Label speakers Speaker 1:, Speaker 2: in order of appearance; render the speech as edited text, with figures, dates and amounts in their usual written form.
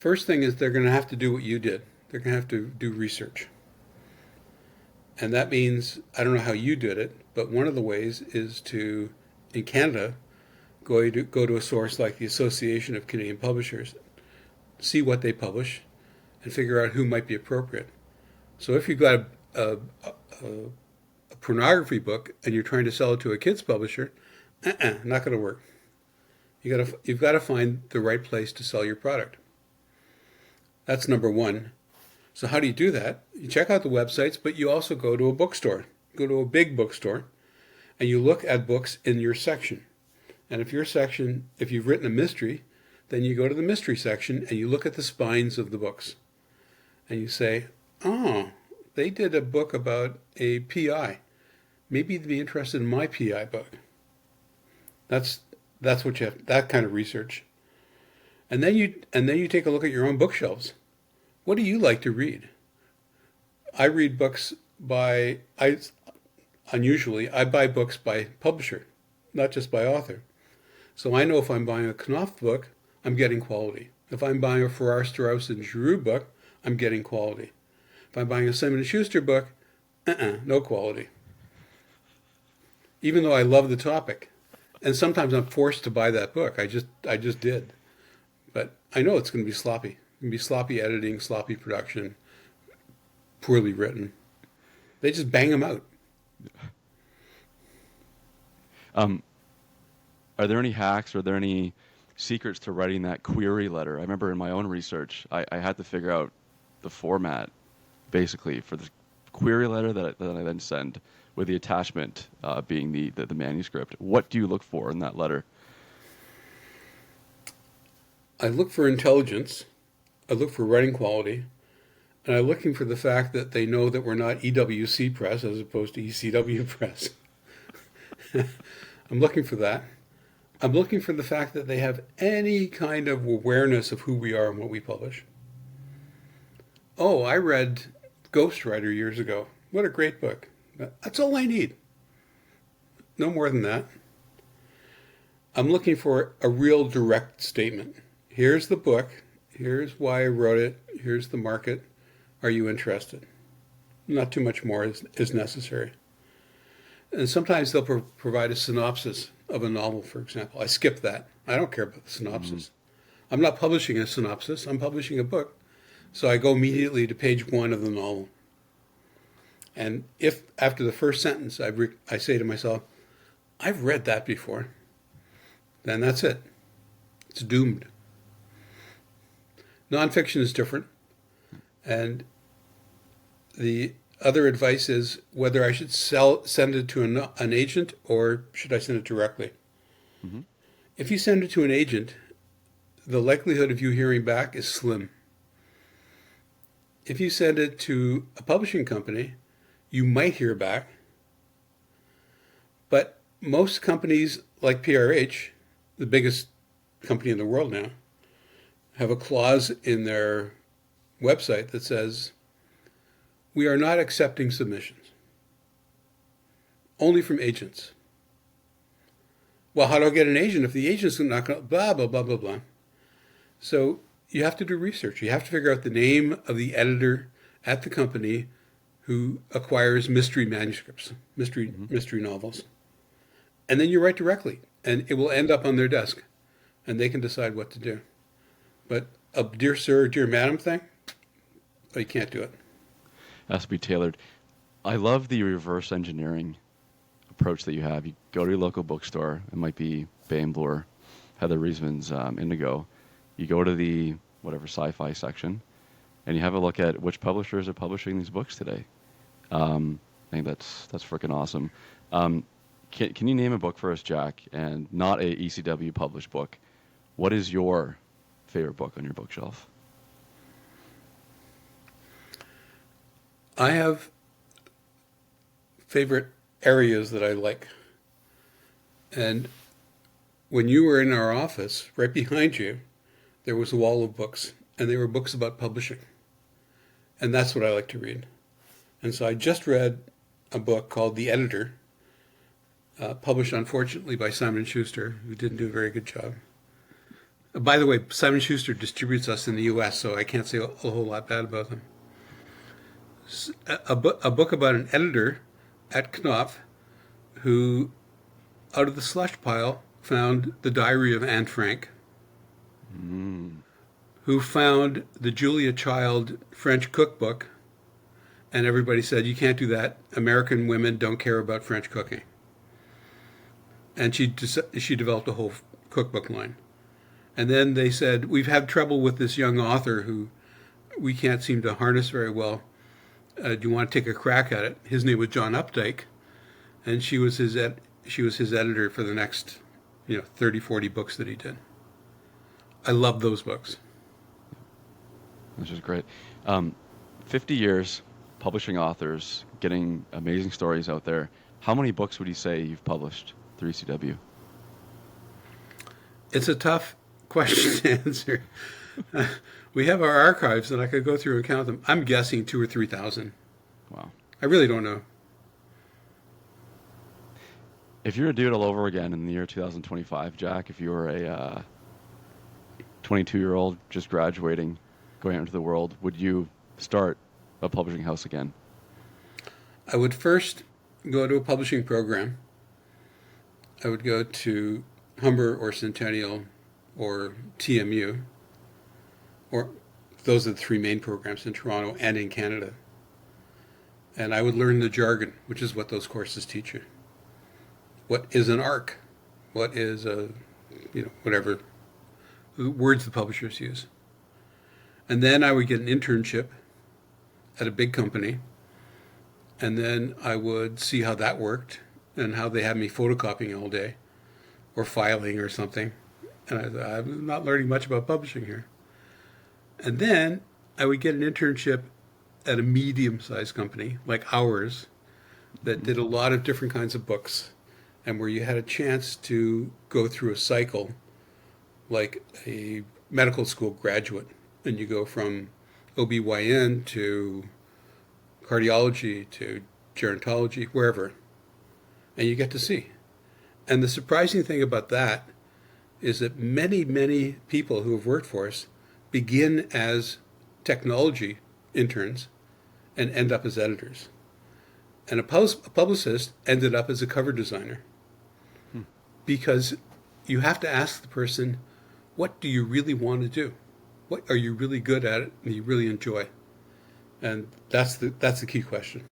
Speaker 1: First thing is they're going to have to do what you did. They're going to have to do research. And that means, I don't know how you did it, but one of the ways is to, in Canada, go to a source like the Association of Canadian Publishers, see what they publish, and figure out who might be appropriate. So if you've got a pornography book and you're trying to sell it to a kids publisher, not going to work. You've got to find the right place to sell your product. That's number one. So how do you do that? You check out the websites, but you also go to a bookstore. Go to a big bookstore, and you look at books in your section. And if you've written a mystery, then you go to the mystery section and you look at the spines of the books. And you say, oh, they did a book about a PI. Maybe they'd be interested in my PI book. That's what you have, that kind of research. And then you take a look at your own bookshelves. What do you like to read? I read books unusually, I buy books by publisher, not just by author. So I know if I'm buying a Knopf book, I'm getting quality. If I'm buying a Farrar, Straus and Giroux book, I'm getting quality. If I'm buying a Simon & Schuster book, no quality. Even though I love the topic. And sometimes I'm forced to buy that book. I just did. But I know it's going to be sloppy. It's going to be sloppy editing, sloppy production, poorly written. They just bang them out.
Speaker 2: Are there any hacks? Are there any secrets to writing that query letter? I remember in my own research, I had to figure out the format, basically, for the query letter that I then send, with the attachment being the manuscript. What do you look for in that letter?
Speaker 1: I look for intelligence. I look for writing quality. And I'm looking for the fact that they know that we're not EWC Press as opposed to ECW Press. I'm looking for that. I'm looking for the fact that they have any kind of awareness of who we are and what we publish. Oh, I read Ghostwriter years ago. What a great book. That's all I need. No more than that. I'm looking for a real direct statement. Here's the book. Here's why I wrote it. Here's the market. Are you interested? Not too much more is necessary. And sometimes they'll provide a synopsis of a novel, for example. I skip that. I don't care about the synopsis. I'm not publishing a synopsis. I'm publishing a book. So I go immediately to page 1 of the novel. And if after the first sentence I say to myself, I've read that before, then that's it. It's doomed. Nonfiction is different. And the other advice is whether I should send it to an agent or should I send it directly.
Speaker 2: Mm-hmm.
Speaker 1: If you send it to an agent, the likelihood of you hearing back is slim. If you send it to a publishing company, you might hear back. But most companies like PRH, the biggest company in the world now, have a clause in their website that says, we are not accepting submissions. Only from agents. Well, how do I get an agent if the agent's not going to, blah, blah, blah, blah, blah. So you have to do research. You have to figure out the name of the editor at the company who acquires mystery manuscripts, mystery novels. And then you write directly, and it will end up on their desk, and they can decide what to do. But a dear sir, dear madam thing, you can't do it.
Speaker 2: Has to be tailored. I love the reverse engineering approach that you have. You go to your local bookstore. It might be Bainblor, Heather Reisman's Indigo. You go to the whatever sci-fi section, and you have a look at which publishers are publishing these books today. I think that's freaking awesome. Can you name a book for us, Jack, and not a ECW published book? What is your favorite book on your bookshelf?
Speaker 1: I have favorite areas that I like. And when you were in our office, right behind you, there was a wall of books, and they were books about publishing. And that's what I like to read. And so I just read a book called The Editor, published unfortunately by Simon & Schuster, who didn't do a very good job. By the way, Simon Schuster distributes us in the U.S., so I can't say a whole lot bad about them. A book about an editor at Knopf who, out of the slush pile, found the diary of Anne Frank, who found the Julia Child French cookbook, and everybody said, you can't do that. American women don't care about French cooking. And she developed a whole cookbook line. And then they said, we've had trouble with this young author who we can't seem to harness very well. Do you want to take a crack at it? His name was John Updike, and she was his editor for the next 30, 40 books that he did. I love those books.
Speaker 2: Which is great. 50 years, publishing authors, getting amazing stories out there. How many books would you say you've published through ECW?
Speaker 1: It's a tough question to answer. We have our archives, and I could go through and count them. I'm guessing 2,000 or 3,000.
Speaker 2: Wow.
Speaker 1: I really don't know.
Speaker 2: If you were to do it all over again in the year 2025, Jack, if you were a 22-year-old just graduating, going out into the world, would you start a publishing house again?
Speaker 1: I would first go to a publishing program. I would go to Humber or Centennial or TMU, or those are the three main programs in Toronto and in Canada. And I would learn the jargon, which is what those courses teach you. What is an ARC? What is whatever the words the publishers use. And then I would get an internship at a big company. And then I would see how that worked and how they had me photocopying all day or filing or something. And I thought, I'm not learning much about publishing here. And then I would get an internship at a medium-sized company like ours that did a lot of different kinds of books and where you had a chance to go through a cycle like a medical school graduate. And you go from OBYN to cardiology to gerontology, wherever. And you get to see. And the surprising thing about that is that many, many people who have worked for us begin as technology interns and end up as editors. And a publicist ended up as a cover designer. Because you have to ask the person, what do you really want to do? What are you really good at it and you really enjoy? And that's the key question.